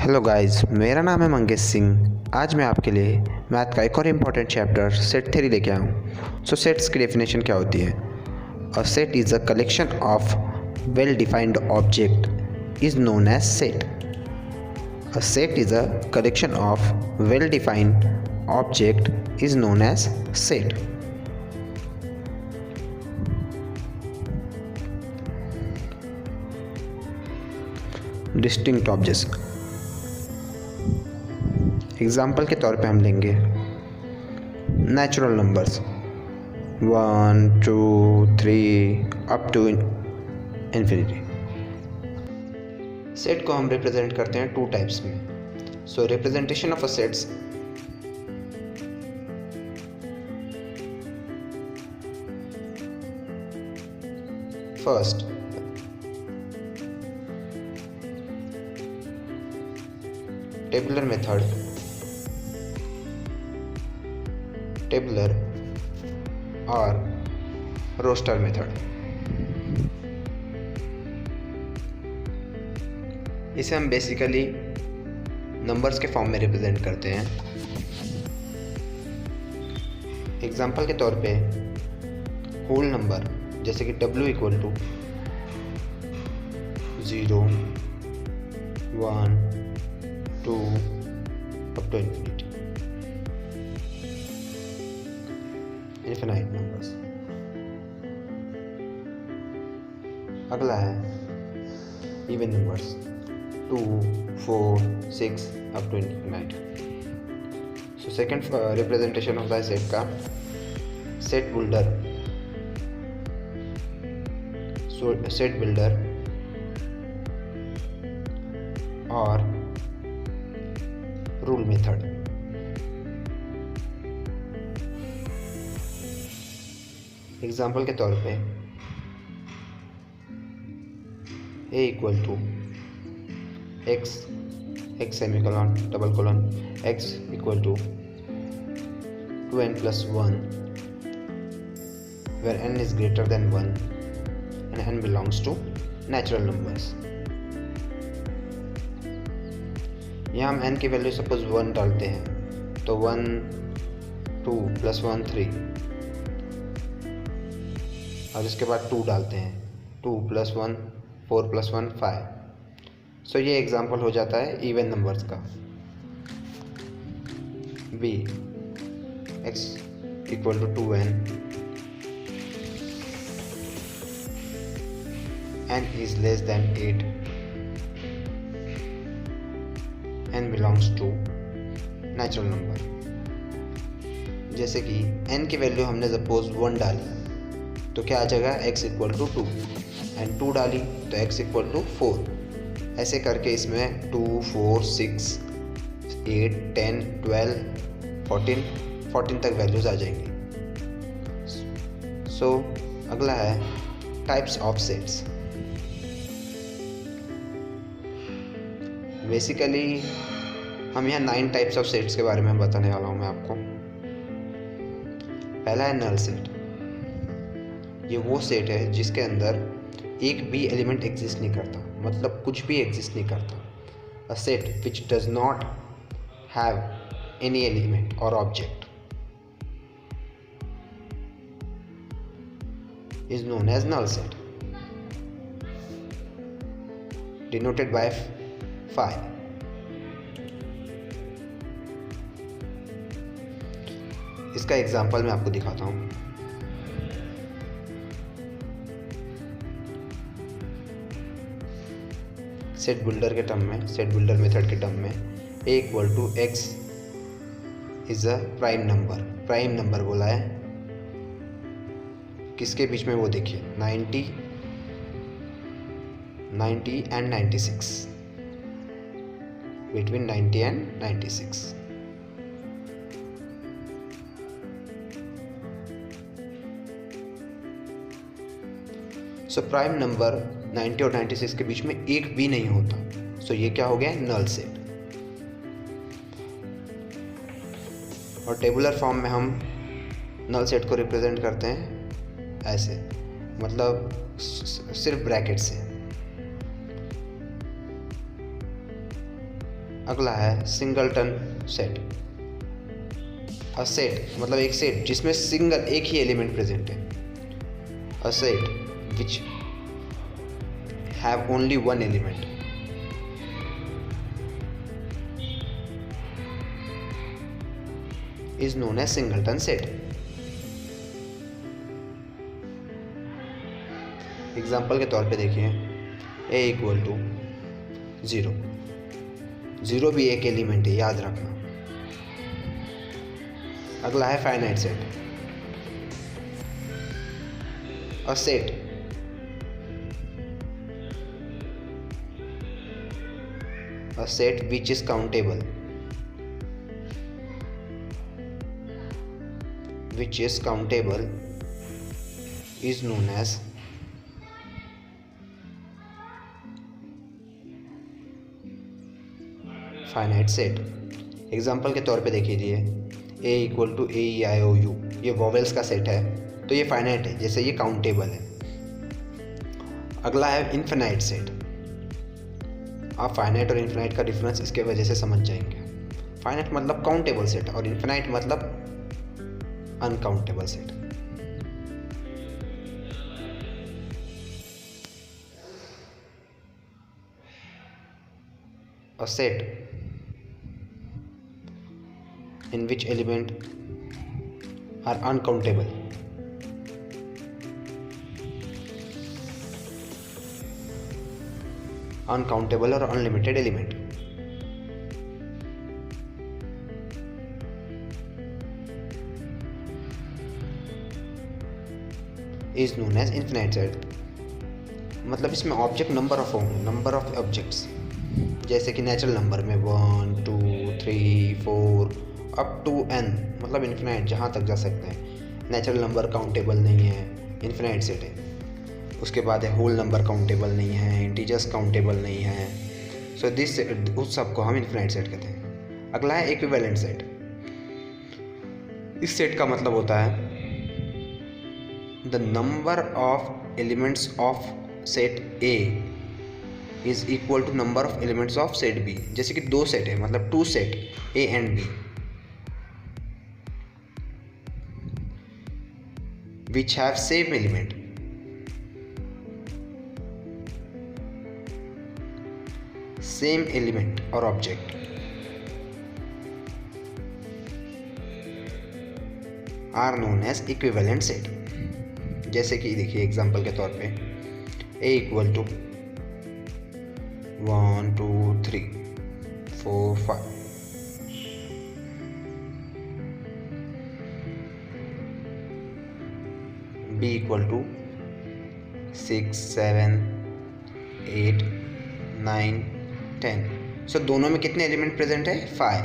Hello guys, मेरा नाम है मंगेश सिंह। आज मैं आपके लिए मैथ का एक और इम्पॉर्टेंट चैप्टर सेट थ्योरी लेके आया हूँ। सो सेट्स की डेफिनेशन क्या होती है? A set is a collection of well defined object is known as set. A set is a collection of well defined object is known as set. Distinct objects, example के तौर पे हम लेंगे natural numbers 1, 2, 3 up to infinity. Set को हम represent करते हैं two types में। So representation of a sets first, tabular method, tabular और रोस्टर मेथड। इसे हम बेसिकली नंबर्स के फॉर्म में रिप्रेजेंट करते हैं। एग्जाम्पल के तौर पे होल नंबर जैसे कि W equal to 0, 1, 2 up to infinity, infinite numbers. अगला है even numbers 2, 4, 6 up to infinite. So second representation होता है सेट का सेट बिल्डर, सेट बिल्डर और रूल मेथड। एग्जाम्पल के तौर पे A equal to x semicolon double colon x equal to 2n plus 1 where n is greater than 1 and n belongs to natural numbers। यहाँ हम n की value suppose 1 डालते हैं तो 1 2 plus 1 3 और इसके बाद 2 डालते हैं 2 plus 1 4 plus 1 5। सो ये एग्जाम्पल हो जाता है इवन नंबर्स का। b x equal to 2n, n is less than 8, n belongs to natural number. जैसे कि n की वैल्यू हमने सपोज 1 डाली तो क्या आ जाएगा x इक्वल टू 2 एंड 2 डाली तो x इक्वल टू 4। ऐसे करके इसमें 2, 4, 6, 8, 10, 12, 14 तक वैल्यूज आ जाएंगी। सो अगला है टाइप्स ऑफ सेट्स। बेसिकली हम यहाँ 9 टाइप्स ऑफ सेट्स के बारे में बताने वाला हूँ मैं आपको। पहला है नल सेट। ये वो सेट है जिसके अंदर एक भी एलिमेंट एग्जिस्ट नहीं करता, मतलब कुछ भी एग्जिस्ट नहीं करता। A set which does not have any element और object is known as null set, denoted by phi। इसका एग्जांपल मैं आपको दिखाता हूँ। सेट बिल्डर के टर्म में, सेट बिल्डर मेथड के टर्म में a equal to x is a prime number. Prime number बोला है किसके बीच में, वो देखिए 90 and 96, between 90 and 96। So prime number 90 और 96 के बीच में एक भी नहीं होता। सो ये क्या हो गया, नल सेट। और टेबुलर फॉर्म में हम नल सेट को रिप्रेजेंट करते हैं ऐसे, मतलब सिर्फ ब्रैकेट से। अगला है सिंगलटन सेट। अ सेट मतलब एक सेट जिसमें सिंगल एक ही एलिमेंट प्रेजेंट है। A set which have only one element is known as singleton set. Example के तौर पे देखिए a इक्वल टू 0। 0 भी एक एलिमेंट है, याद रखना। अगला है finite set. A set which is countable is known as finite set. Example के तौर पे देखिए a इक्वल टू AEIOU, ये वॉवेल्स का सेट है तो ये फाइनाइट है, जैसे ये काउंटेबल है। अगला है इनफिनाइट सेट। आप फाइनाइट और इनफिनाइट का डिफरेंस इसके वजह से समझ जाएंगे। फाइनाइट मतलब काउंटेबल सेट और इनफिनाइट मतलब uncountable set. A set in which element are uncountable or unlimited element is known as infinite set। मतलब इसमें ऑब्जेक्ट नंबर ऑफ ऑब्जेक्ट्स, जैसे कि नेचुरल नंबर में 1 2 3 4 अप टू n, मतलब इन्फिनाइट जहाँ तक जा सकते हैं। नेचुरल नंबर काउंटेबल नहीं है, इन्फिनाइट सेट है। उसके बाद है होल नंबर काउंटेबल नहीं है, इंटीजर्स काउंटेबल नहीं है। सो दिस उस सब को हम इन्फिनाइट सेट कहते हैं। अगला है इक्विवेलेंट सेट। इस सेट का मतलब होता है the number of elements of set A is equal to number of elements of set B। जैसे कि दो सेट है, मतलब two set A and B which have same element, और object are known as equivalent set. जैसे कि देखिए example के तौर पे A equal to 1 2 3 4 5, B equal to 6 7 8 9 10। So दोनों में कितने एलिमेंट प्रेजेंट है? 5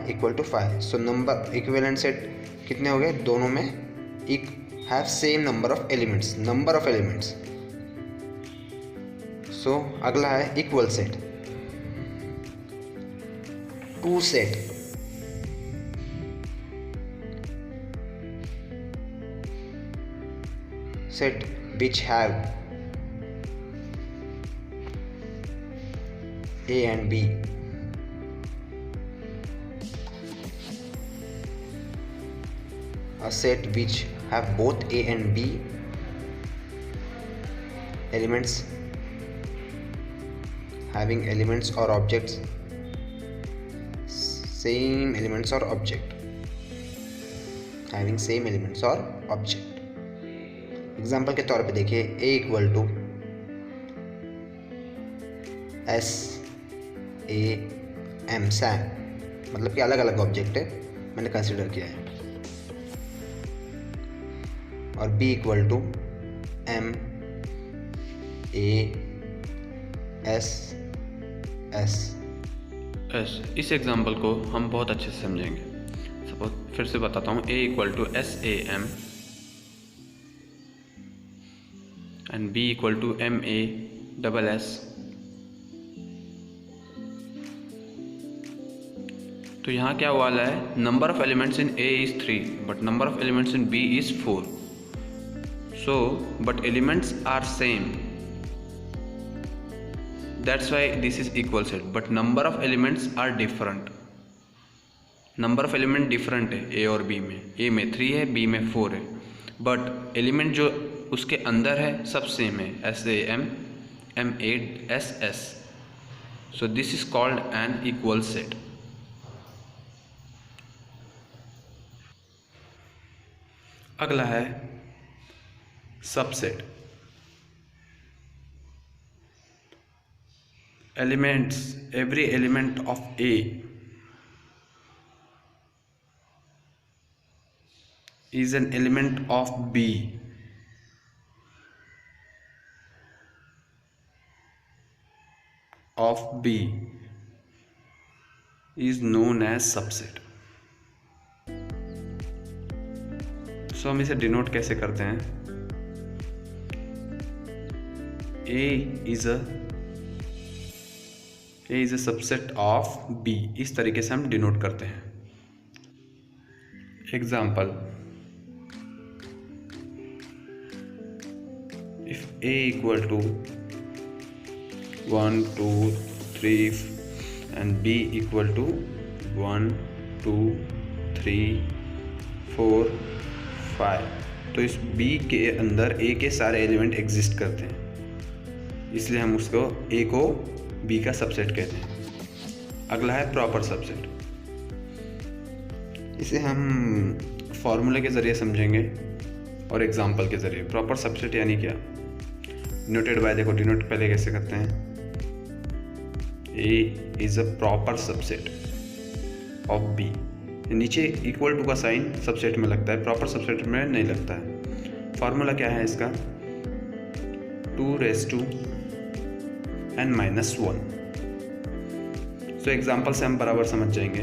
equal to 5। So number equivalent set कितने हो गए? दोनों में have same number of elements. So अगला है equal set. Two set which have A and B a set which have both A and B elements having elements or objects same elements or object having same elements or object। Example के तौर पे देखिए A equal to SAM Sam, मतलब कि अलग अलग object है, मैंने कंसिडर किया है। और B इक्वल टू MASS। इस एग्जाम्पल को हम बहुत अच्छे से समझेंगे। सपोज फिर से बताता हूँ, A equal to SAM and B equal to MASS। तो यहाँ क्या वाला है? Number of elements in A is 3 but number of elements in B is 4। So but elements are same that's why this is equal set, but number of elements are different. Number of element different है ए और B में, ए में 3 है, B में 4 है, but element जो उसके अंदर है सब सेम है, SAM, M8, SS। So this is called an equal set. अगला है subset. Elements, every element of A is an element of B is known as subset। सो हम इसे डिनोट कैसे करते हैं? A is a subset of B, इस तरीके से हम डिनोट करते हैं। Example, if A equal to 1, 2, 3 and B equal to 1, 2, 3, 4, 5, तो इस B के अंदर A के सारे एलिमेंट एग्जिस्ट करते हैं, इसलिए हम उसको A को B का सबसेट कहते हैं। अगला है प्रॉपर सबसेट। इसे हम फॉर्मूले के ज़रिए समझेंगे और एग्जाम्पल के ज़रिए। प्रॉपर सबसेट यानी क्या? डिनोटेड बाय, देखो डिनोट पहले कैसे करते हैं, A is a proper subset of B। नीचे इक्वल टू का साइन सबसेट में लगता है, प्रॉपर सबसेट में नहीं लगता है। फॉर्मूला क्या है इसका? 2n-1। सो एग्जाम्पल से हम बराबर समझ जाएंगे।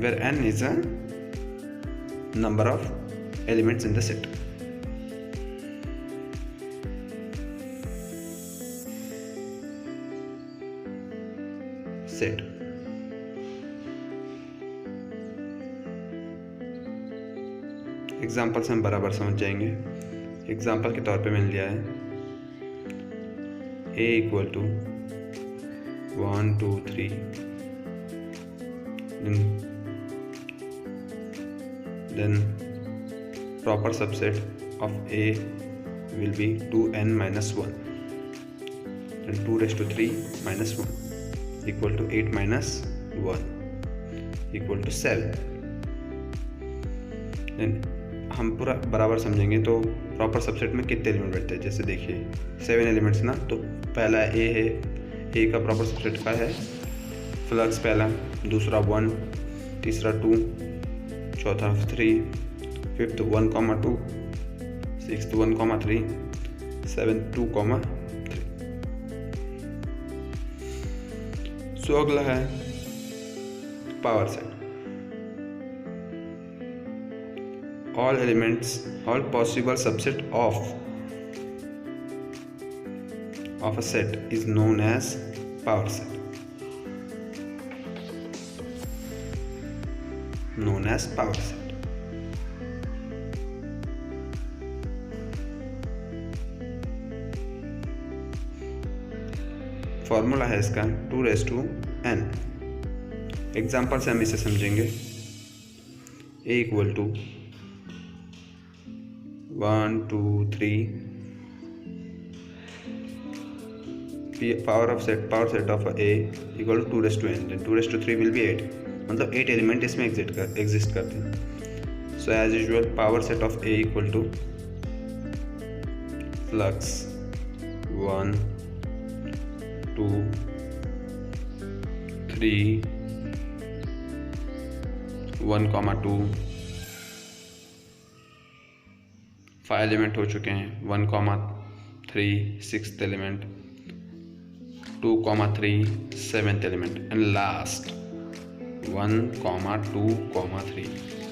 Where n is a number of elements in the set. Set example से हम बराबर समझ जाएंगे। एग्जाम्पल के तौर पे मैंने लिया है A equal to 1, 2, 3, then proper subset of A will be 2n-1, then 2 raised to 3 minus 1 equal to 8 minus 1 equal to 7। then हम पूरा बराबर समझेंगे तो प्रॉपर सबसेट में कितने एलिमेंट बैठते हैं, जैसे देखिए 7 एलिमेंट्स ना, तो पहला A है, A का प्रॉपर सबसेट का है फ्लक्स पहला, दूसरा 1, तीसरा 2, चौथा 3, फिफ्थ 1,2, सिक्स्थ 1,3, सेवन्थ 2,3। सो अगला है power set. all elements, all possible subset of a set is known as power set, known as power set। Formula है इसका 2 raised to n। एग्जाम्पल से हम इसे समझेंगे। A equal to 1, 2, 3, power set of A equal to 2 raised to n, then 2 raised to 3 will be 8, मतलब 8 element इसमें exist करते हैं। So as usual power set of A equal to flux 1, 2, 3, 1,2, 5 element हो चुके हैं, 1,3 sixth element, 2,3 seventh element and last 1,2,3।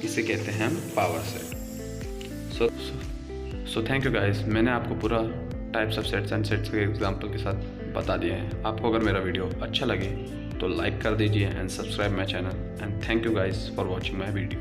इसे कहते हैं हम power set. So thank you guys, मैंने आपको पूरा types of sets and sets के एग्जांपल के साथ बता दिए हैं। आपको अगर मेरा वीडियो अच्छा लगे तो लाइक कर दीजिए and subscribe my channel, and thank you guys for watching my video.